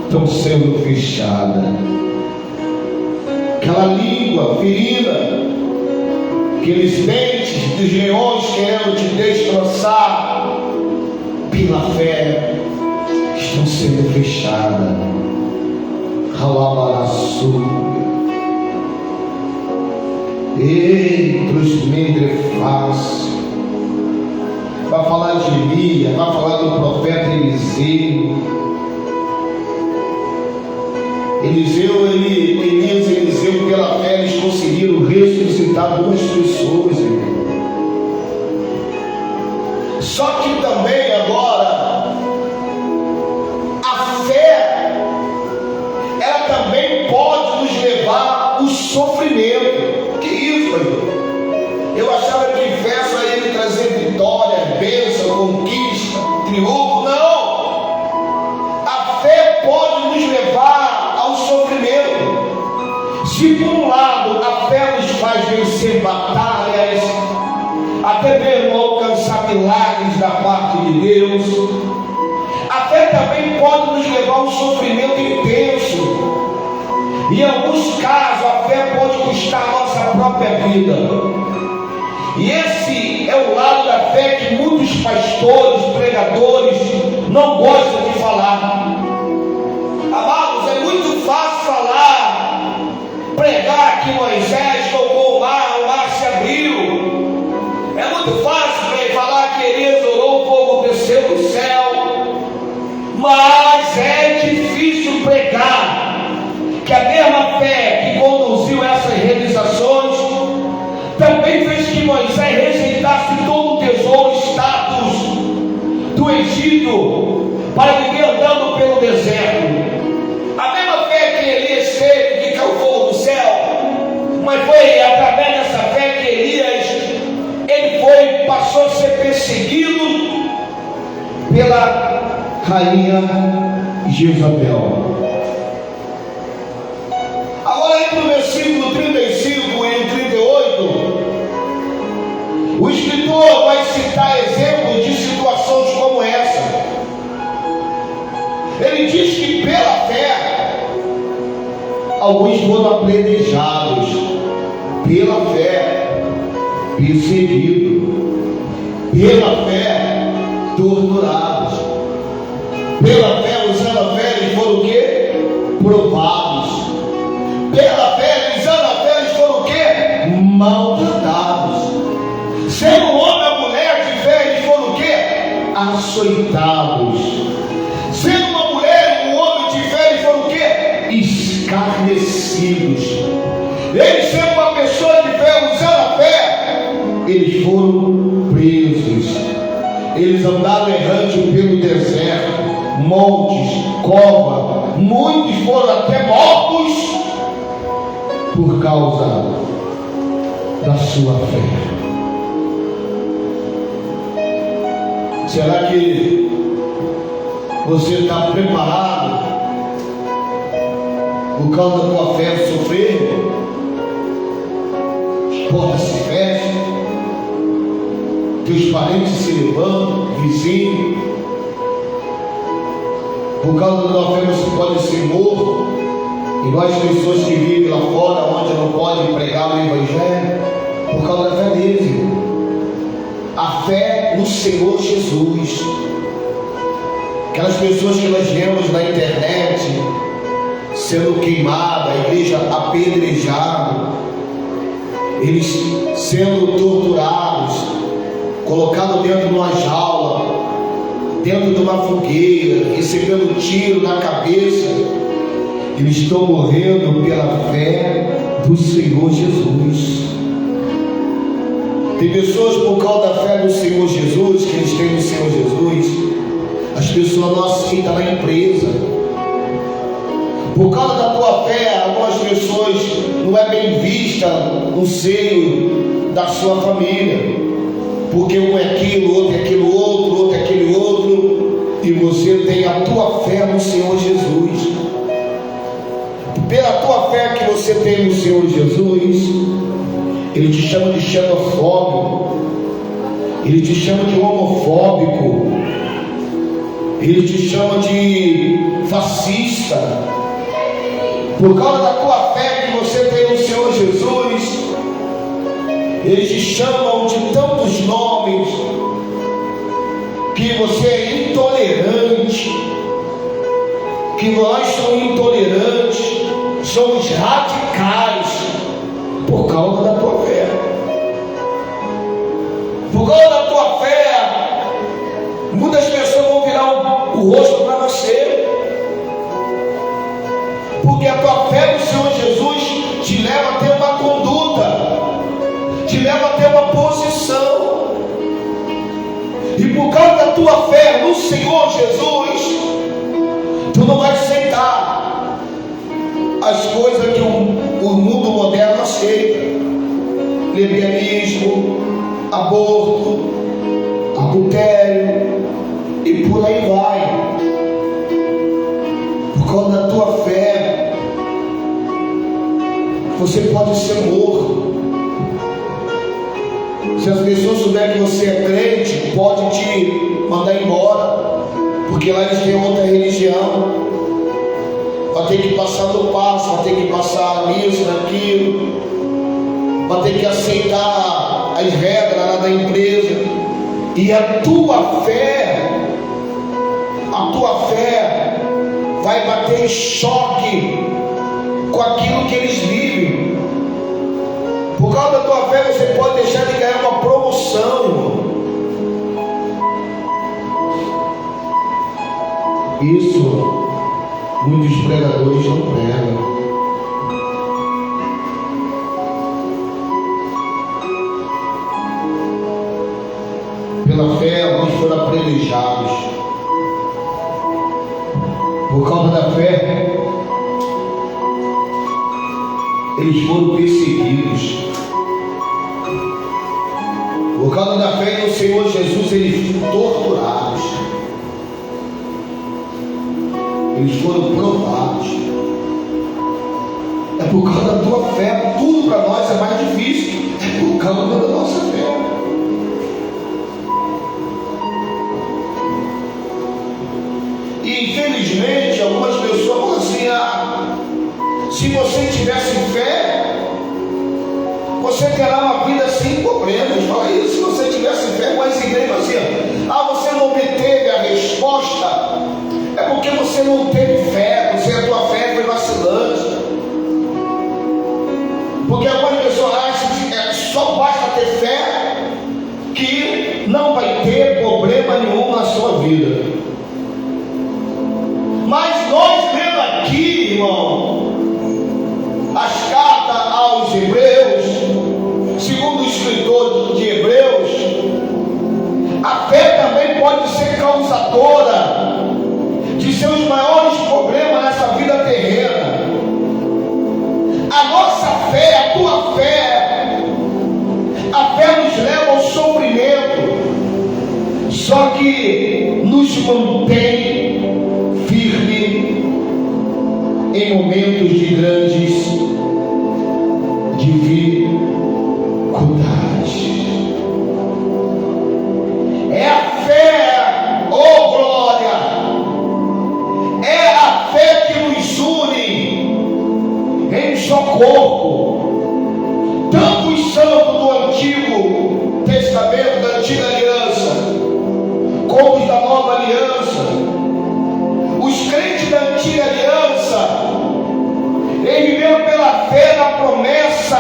estão sendo fechadas. Aquela língua ferida, aqueles dentes dos leões querendo te destroçar, pela fé estão sendo fechadas. Entre os mendrefáceos, vai falar de Elias, vai falar do profeta Eliseu. Elias e Eliseu, pela fé, eles conseguiram ressuscitar duas pessoas, irmão. Só que também agora, a fé, ela também pode nos levar ao sofrimento. Que isso, irmão? Eu achava que fé só ia me trazer vitória, bênção, conquista, triunfo. Não! A fé pode nos levar ao sofrimento. Se por um lado a fé nos faz vencer batalhas, até mesmo alcançar milagres da parte de Deus, a fé também pode nos levar a um sofrimento intenso. Em alguns casos a fé pode custar a nossa própria vida. E esse é o lado da fé que muitos pastores, pregadores não gostam de falar. Amados, é muito fácil falar, pregar que Moisés tocou o mar se abriu. É muito fácil falar que Elias orou, o fogo desceu do céu. Mas é difícil pregar que a mesma fé que conduziu essas realizações também fez que Moisés rejeitasse todo o tesouro, status do Egito, para viver andando pelo deserto. A mesma fé que Elias teve, que caiu fogo do céu, mas foi através dessa fé que Elias, passou a ser perseguido pela rainha Jezabel. Agora aí no versículo 35 e 38, o escritor vai citar exemplos de situações como essa. Ele diz que pela fé alguns foram apedrejados, pela fé perseguidos, pela fé torturados, pela fé, usando a fé, eles foram o quê? Provados. pela fé, usando a fé, eles foram o quê? Maltratados. Sendo um homem ou mulher de fé, eles foram o quê? Açoitados. Sendo uma mulher, um homem de fé, eles foram o quê? Escarnecidos. Eles sendo uma pessoa de fé, usando a fé, eles foram presos. Eles andaram errante pelo deserto, montes, cova. Muitos foram até mortos por causa da sua fé. Será que você está preparado por causa da tua fé sofrer? As portas se fecham, teus parentes se levantam, vizinhos. Por causa da tua fé você pode ser morto. E nós, pessoas que vivem lá fora, onde não podem pregar o Evangelho, por causa da fé deles, irmão. A fé no Senhor Jesus. Aquelas pessoas que nós vemos na internet sendo queimadas, a igreja apedrejada, eles sendo torturados, colocados dentro de uma jaula, dentro de uma fogueira, recebendo tiro na cabeça. Eles estão morrendo pela fé do Senhor Jesus. Tem pessoas, por causa da fé do Senhor Jesus, que eles têm no Senhor Jesus, as pessoas não aceitam na empresa. Por causa da tua fé, algumas pessoas não é bem vista no seio da sua família, porque um é aquilo, outro é aquilo outro, outro é aquele outro, e você tem a tua fé no Senhor Jesus. Pela tua fé que você tem no Senhor Jesus, Ele te chama de xenofóbico, Ele te chama de homofóbico, Ele te chama de fascista. Por causa da tua fé que você tem no Senhor Jesus, eles te chamam de tantos nomes, que você é intolerante, que nós somos intolerantes, somos radicais, por causa da tua fé. Por causa da tua fé, muitas pessoas vão virar o rosto para você, porque a tua fé no Senhor Jesus te leva a ter uma conduta, te leva a ter uma posição. E por causa da tua fé no Senhor Jesus, tu não vai aceitar as coisas que o mundo moderno aceita: lesbianismo, aborto, adultério e por aí vai. Por causa da tua fé, você pode ser morto. Se as pessoas souberem que você é crente, pode te mandar embora, porque lá eles têm outra religião. Vai ter que passar no passo, vai ter que passar nisso, naquilo, vai ter que aceitar as regras lá da empresa. E a tua fé vai bater em choque com aquilo que eles vivem. Por causa da tua fé, você pode deixar de ganhar uma promoção, irmão. Isso muitos pregadores não pregam. Pela fé, alguns foram apedrejados. Por causa da fé, eles foram perseguidos. Por causa da fé no Senhor Jesus, eles foram torturados. Eles foram provados. É por causa da tua fé. Tudo para nós é mais difícil. É por causa da nossa fé. E infelizmente algumas pessoas falam assim: se você tivesse fé, você terá uma vida sem problemas. Fala isso: se você tivesse fé, com as igrejas assim, você não obteve a resposta, é porque você não teve fé, a tua fé foi vacilante. ter fé que não vai ter problema nenhum na sua vida. Mas nós lendo aqui, irmão, as cartas aos Hebreus, segundo o escritor de Hebreus, a fé também pode ser causadora de seus maiores problemas nessa vida terrena. A nossa fé, a tua fé, a fé nos leva ao sofrimento, só que nos mantém firme em momentos de grandes dificuldades. É a fé, oh glória, é a fé que nos une em um só corpo. Tanto os santos do Antigo Testamento, da Antiga Aliança, como os da Nova Aliança, os crentes da Antiga Aliança, eles viveram pela fé na promessa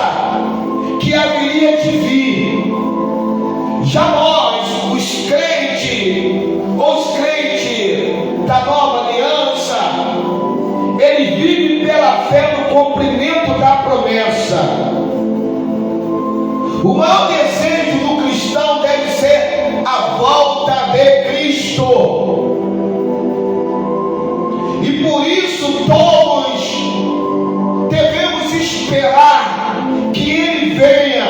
que haveria de vir. Já nós, os crentes da Nova Aliança, eles vivem pela fé no cumprimento da promessa. O maior desejo do cristão deve ser a volta de Cristo. E por isso todos devemos esperar que Ele venha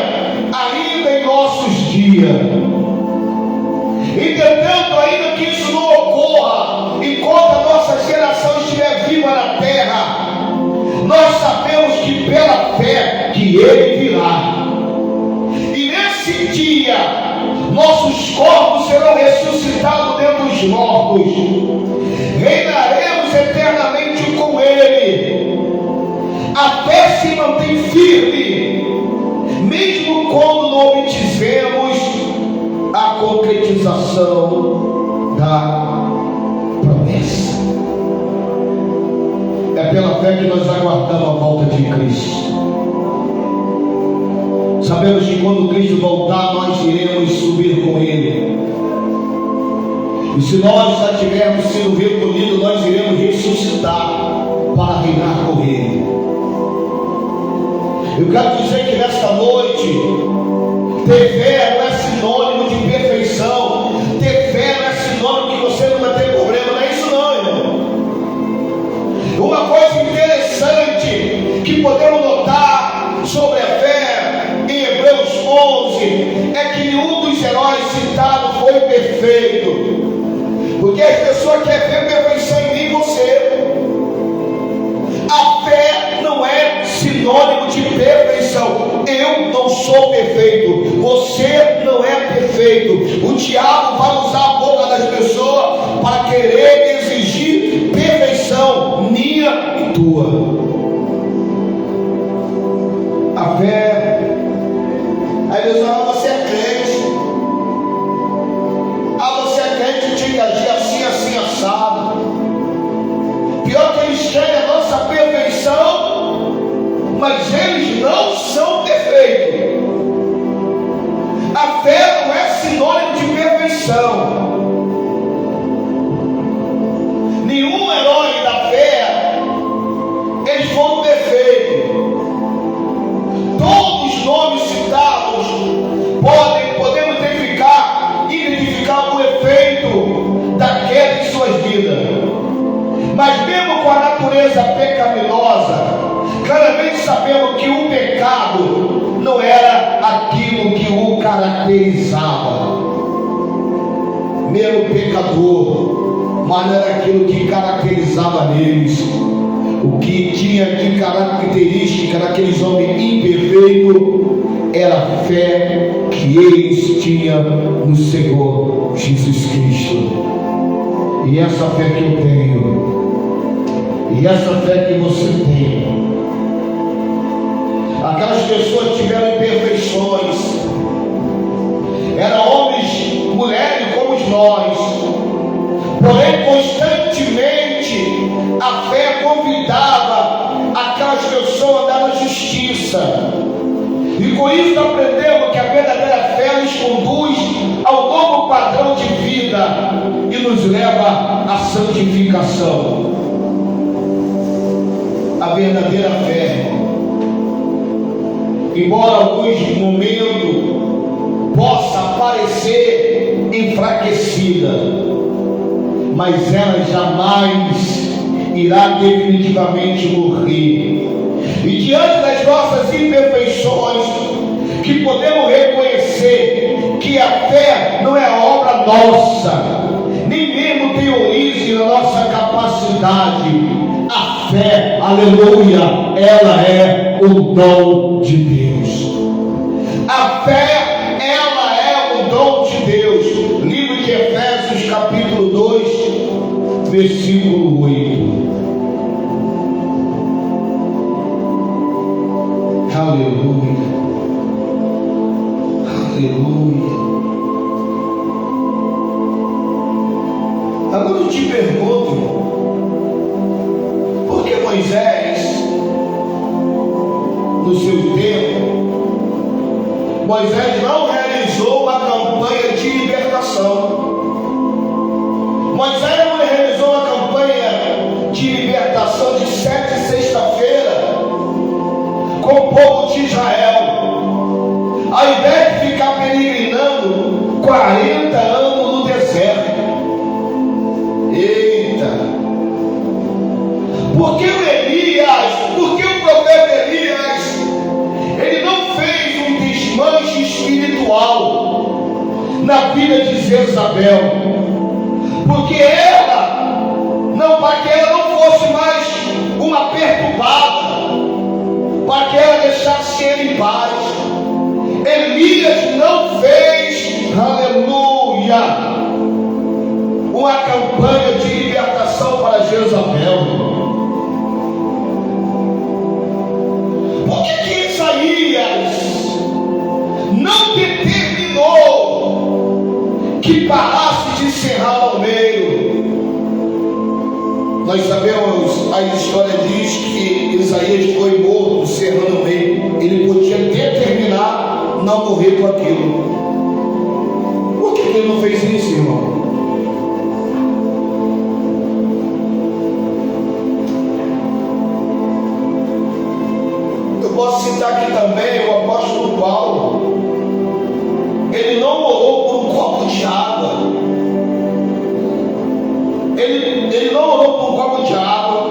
ainda em nossos dias. Entretanto, ainda que isso não ocorra enquanto a nossa geração estiver viva na terra, nós sabemos que pela fé que Ele virá. E nesse dia, nossos corpos serão ressuscitados dentre os mortos. Reinaremos eternamente com Ele. A fé se mantém firme, mesmo quando não obtivemos a concretização da promessa. É pela fé que nós aguardamos a volta de Cristo. Sabemos que quando Cristo voltar, nós iremos subir com Ele. E se nós já tivermos sido recolhidos, nós iremos ressuscitar para reinar com Ele. Eu quero dizer que nesta noite, ter fé não é sinônimo de perfeição. Ter fé não é sinônimo que você não vai ter problema. Não é isso não, irmão. Uma coisa interessante que podemos notar sobre a fé em Hebreus 11 é que nenhum dos heróis citados foi perfeito. Porque as pessoas querem ver perfeição em mim e você. A fé não é sinônimo de perfeição. Eu não sou perfeito, você não é perfeito. O diabo vai usar a boca das pessoas para querer exigir perfeição minha e tua. A fé, aí Deus fala, você é crente. Você é crente, tinha que agir assim, assim, assado. Pior que eles querem a nossa perfeição, mas eles não são perfeitos. A fé não é sinônimo de perfeição. Nenhum herói da fé, eles foram perfeitos. Todos os nomes citados podemos identificar o efeito da queda em suas vidas. Mas mesmo com a natureza pecaminosa, claramente sabemos que o pecado não era aquilo que o caracterizava. Mesmo pecador, mas não era aquilo que caracterizava neles. O que tinha de característica naqueles homens imperfeitos era a fé que eles tinham no Senhor Jesus Cristo. E essa fé que eu tenho, e essa fé que você tem, aquelas pessoas que tiveram imperfeições, eram homens, mulheres como nós, porém constantemente a fé convidava aquelas pessoas a andar na justiça. E com isso aprendemos que a verdadeira santificação. A verdadeira fé, embora alguns momentos possa parecer enfraquecida, mas ela jamais irá definitivamente morrer. E diante das nossas imperfeições, que podemos reconhecer que a fé não é obra nossa, nem mesmo tem origem na nossa capacidade. A fé, aleluia, ela é o dom de Deus. A fé, ela é o dom de Deus. Livro de Efésios, capítulo 2, versículo 8. Aleluia. Aleluia. Agora eu te pergunto, por que Moisés, no seu tempo, Moisés não realizou a campanha de libertação? Moisés não realizou a campanha de libertação de 7 sexta-feira com o povo de Israel, ao invés de ficar peregrinando 40 anos no deserto. Eita! Porque o profeta Elias, ele não fez um desmanche espiritual na vida de Jezabel, porque ela não, para que ela não fosse mais uma perturbada, para que ela deixasse ele em paz. Elias não fez, aleluia, uma campanha de libertação para Jezabel. Por que Isaías não determinou que parasse de serrar ao meio? Nós sabemos, a história diz que Isaías foi morto serrando ao meio. Ele podia determinar não morrer com aquilo. Por que ele não fez isso, irmão? Posso citar aqui também o apóstolo Paulo. Ele não orou por um copo de água. Ele não orou por um copo de água,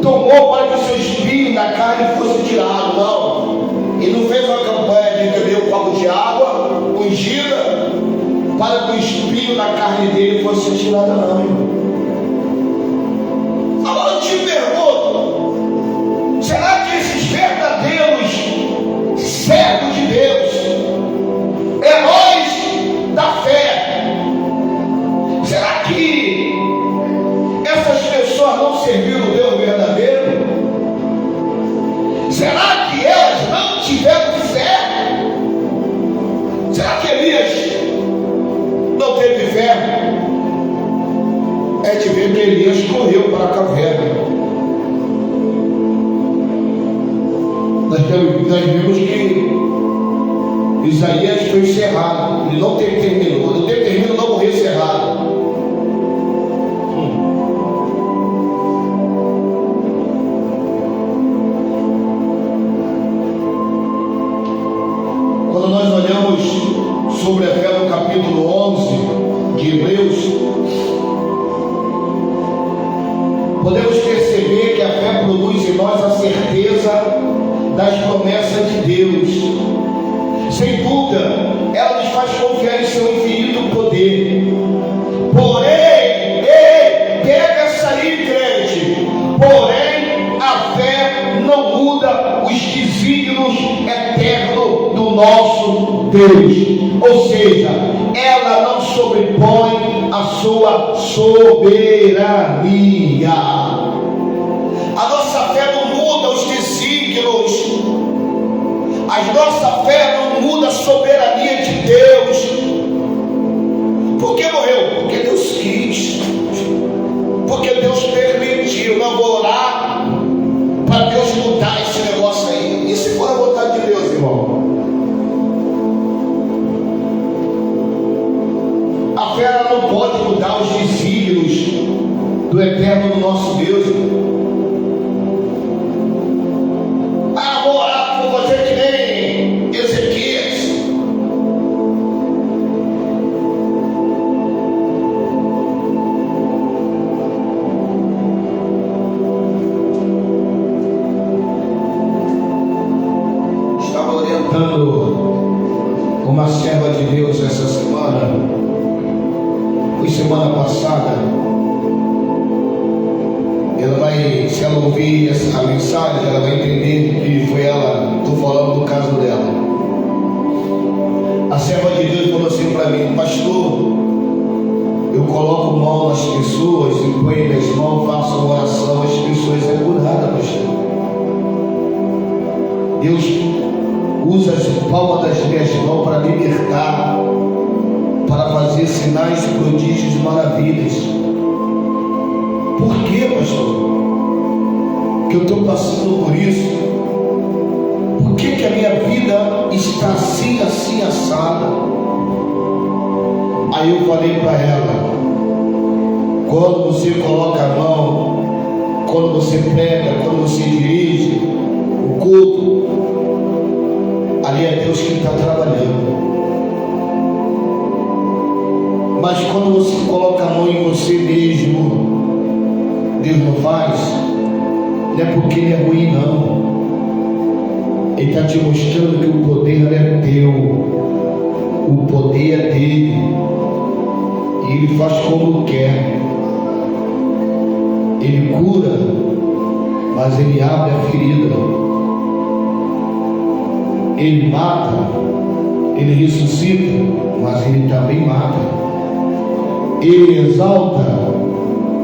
tomou para que o seu espinho da carne fosse tirado. Não. Ele não fez uma campanha de beber um copo de água ungida para que o espinho da carne dele fosse tirado, não, irmão. Agora eu te pergunto, será que esses verdadeiros servos de Deus, heróis da fé, será que essas pessoas não serviram o Deus verdadeiro? Será que elas não tiveram fé? Será que Elias não teve fé? É de ver que Elias correu para a caverna. Nós vimos que Isaías foi cerrado. Ele não determinou. Ele determinou não morrer cerrado. Quando nós olhamos sobre a fé no capítulo 11 de Hebreus, podemos perceber que a fé produz em nós a certeza das promessas de Deus. Sem dúvida, ela nos faz confiar em seu infinito poder. Porém, pega essa aí, crente. Porém, a fé não muda os desígnios eternos do nosso Deus. Ou seja, ela não sobrepõe a sua soberania. A nossa fé não muda os desígnios. A nossa fé não muda a soberania de Deus. Por que morreu? Porque Deus quis. Porque Deus permitiu. Não vou orar para Deus mudar esse negócio aí. E se for a vontade de Deus, irmão? A fé ela não pode mudar os desígnios do eterno do nosso Deus. Vou orar, vou fazer que nem Ezequias. Estava orientando uma serva de Deus essa semana. Foi semana passada. Ela vai, se ela ouvir a mensagem, ela vai entender que foi ela. Estou falando do caso dela. A serva de Deus falou assim para mim: pastor, eu coloco mão nas pessoas, imponho minhas mãos, faço uma oração, as pessoas é curada, pastor. Deus usa as palmas das minhas mãos para libertar, para fazer sinais, prodígios e maravilhas. Por que, pastor? Que eu estou passando por isso? Por que a minha vida está assim, assim, assada? Aí eu falei para ela: quando você coloca a mão, quando você prega, quando você dirige o culto, ali é Deus que está trabalhando. Mas quando você coloca a mão em você mesmo, Deus não faz. Não é porque Ele é ruim, não. Ele está te mostrando que o poder é teu, o poder é dele, e Ele faz como quer. Ele cura, mas Ele abre a ferida. Ele mata, Ele ressuscita, mas Ele também mata. Ele exalta,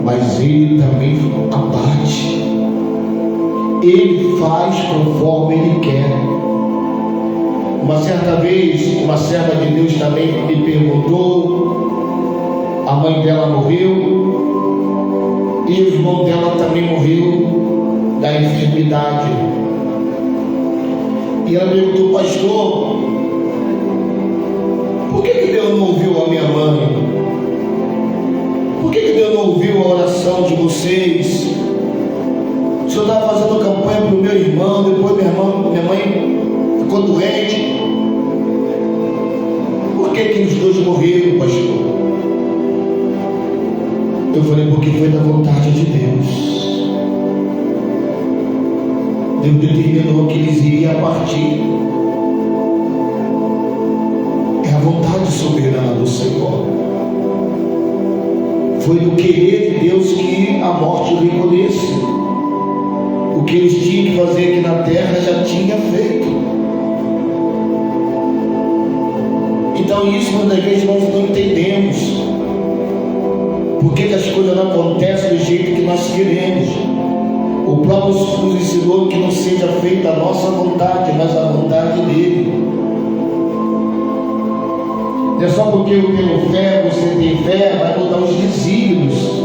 mas Ele também abate. Ele faz conforme Ele quer. Uma certa vez, uma serva de Deus também me perguntou, a mãe dela morreu, e o irmão dela também morreu da enfermidade. E ela perguntou: pastor, por que Deus não ouviu a minha mãe? Por que Deus não ouviu a oração de vocês? O senhor estava fazendo campanha para o meu irmão, depois minha mãe ficou doente. Por que os dois morreram, pastor? Eu falei: porque foi da vontade de Deus. Deus determinou que eles iriam partir. É a vontade soberana do Senhor. Foi do querer de Deus que a morte recolhesse. O que eles tinham que fazer aqui na terra já tinha feito. Então isso muitas vezes nós não entendemos. Por que as coisas não acontecem do jeito que nós queremos? O próprio Jesus nos ensinou que não seja feita a nossa vontade, mas a vontade dele. Não é só porque eu tenho fé, você tem fé, vai mudar os desígnios,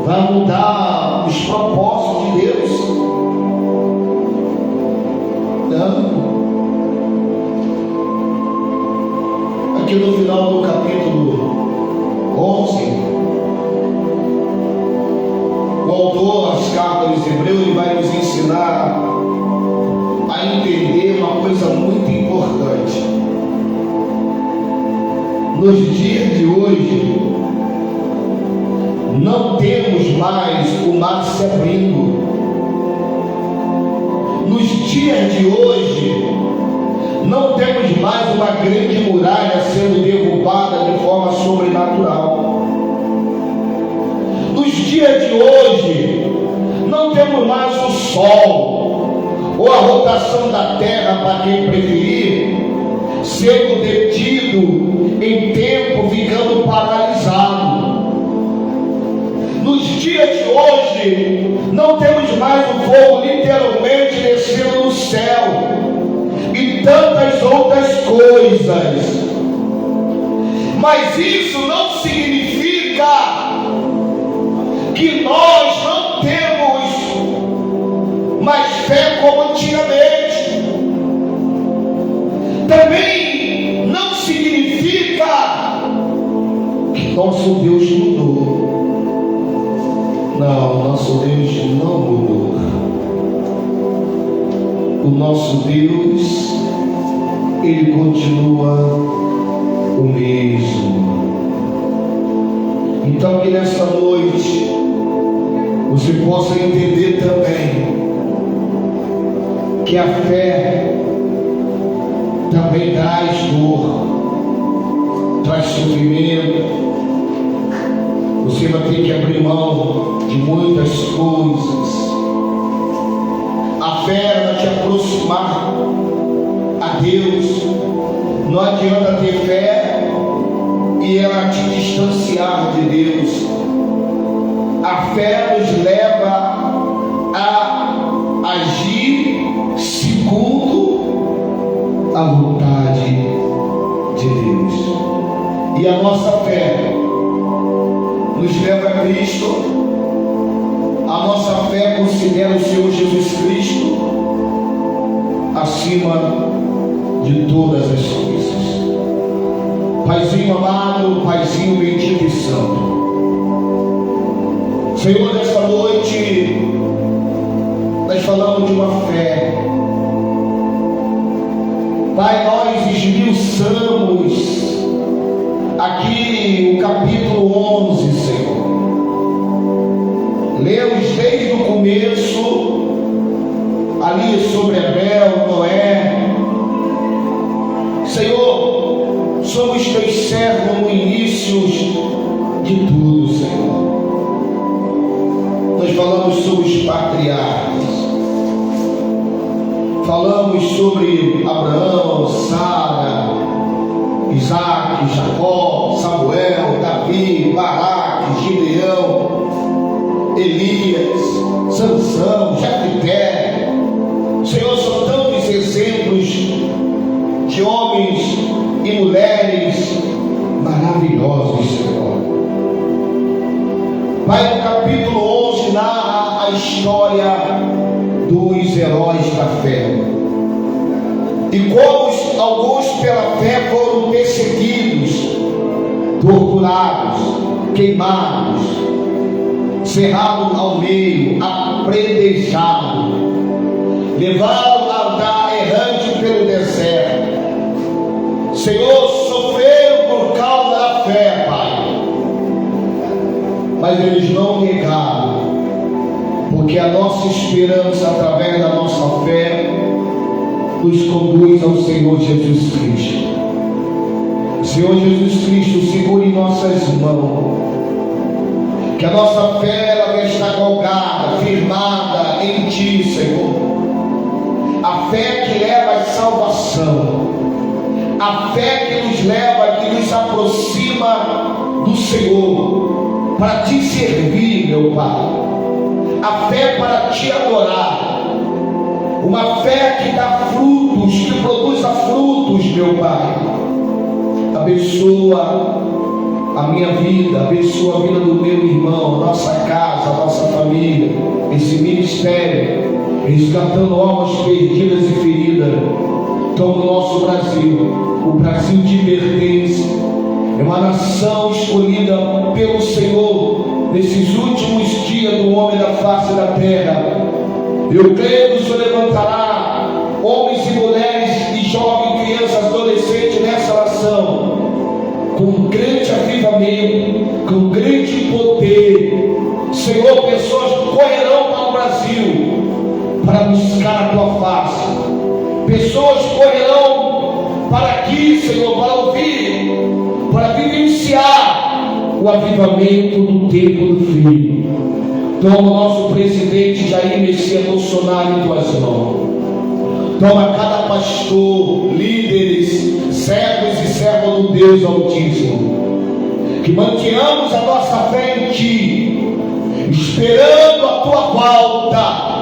vai mudar os propósitos de Deus. Não. Aqui no final do capítulo 11, o autor das cartas dos Hebreus, ele vai nos ensinar a entender uma coisa muito importante. Nos dias de hoje, não temos mais o mar se abrindo. Nos dias de hoje, não temos mais uma grande muralha sendo derrubada de forma sobrenatural. Nos dias de hoje, não temos mais o sol ou a rotação da terra, para quem preferir, sendo detido em tempo, ficando paralisado. Nos dias de hoje, não temos mais o fogo literalmente descendo do céu e tantas outras coisas. Mas isso não significa que nós não temos mais fé como antigamente. Também não significa que nosso Deus mudou. continua o mesmo. Então, que nesta noite você possa entender também que a fé também traz dor, traz sofrimento. Você vai ter que abrir mão de muitas coisas. A fé vai te aproximar a Deus. Não adianta ter fé e ela te distanciar de Deus. A fé nos leva a agir segundo a vontade de Deus. E a nossa fé nos leva a Cristo. A nossa fé considera o Senhor Jesus Cristo acima de todas as coisas. Paizinho amado, Paizinho bendito e santo, Senhor, nesta noite nós falamos de uma fé. Pai, nós esmiuçamos aqui o capítulo 11, Senhor. Lemos desde o começo ali sobre Abel, Noé. Senhor, somos teus servos no início de tudo, Senhor. Nós falamos sobre os patriarcas, falamos sobre Abraão, Sara, Isaac, Jacó, Samuel, Davi, Baraque, Gideão, Elias, Sansão, Jefté. Senhor, são tantos exemplos de homens e mulheres maravilhosos, Senhor. Pai, no capítulo 11 narra a história dos heróis da fé. E como alguns pela fé foram perseguidos, torturados, queimados, cerrados ao meio, apredejados, levados a andar errante pelo deserto. Senhor, sofreram por causa da fé, Pai. Mas eles não negaram, porque a nossa esperança através da nossa fé nos conduz ao Senhor Jesus Cristo. Senhor Jesus Cristo, segure em nossas mãos, que a nossa fé ela vai estar galgada, firmada em Ti, Senhor. A fé que leva à salvação, a fé que nos leva, que nos aproxima do Senhor, para Te servir, meu Pai. A fé para Te adorar. Uma fé que dá frutos, que produza frutos, meu Pai. Abençoa a minha vida, abençoa a vida do meu irmão, a nossa casa, a nossa família, esse ministério, resgatando almas perdidas e feridas. Então, no nosso Brasil, o Brasil te pertence, é uma nação escolhida pelo Senhor nesses últimos dias do homem da face da terra. Eu creio que o Senhor levantará homens e mulheres, e jovens, crianças, adolescentes nessa nação, com grande avivamento, com grande poder. Senhor, pessoas correrão para o Brasil para buscar a Tua face. Pessoas correrão para aqui, Senhor, para ouvir, para vivenciar o avivamento do tempo do Filho. Toma o nosso presidente Jair Messias Bolsonaro em Tuas mãos. Toma cada pastor, líderes, servos e servas do Deus Altíssimo. Que mantenhamos a nossa fé em Ti, esperando a Tua volta.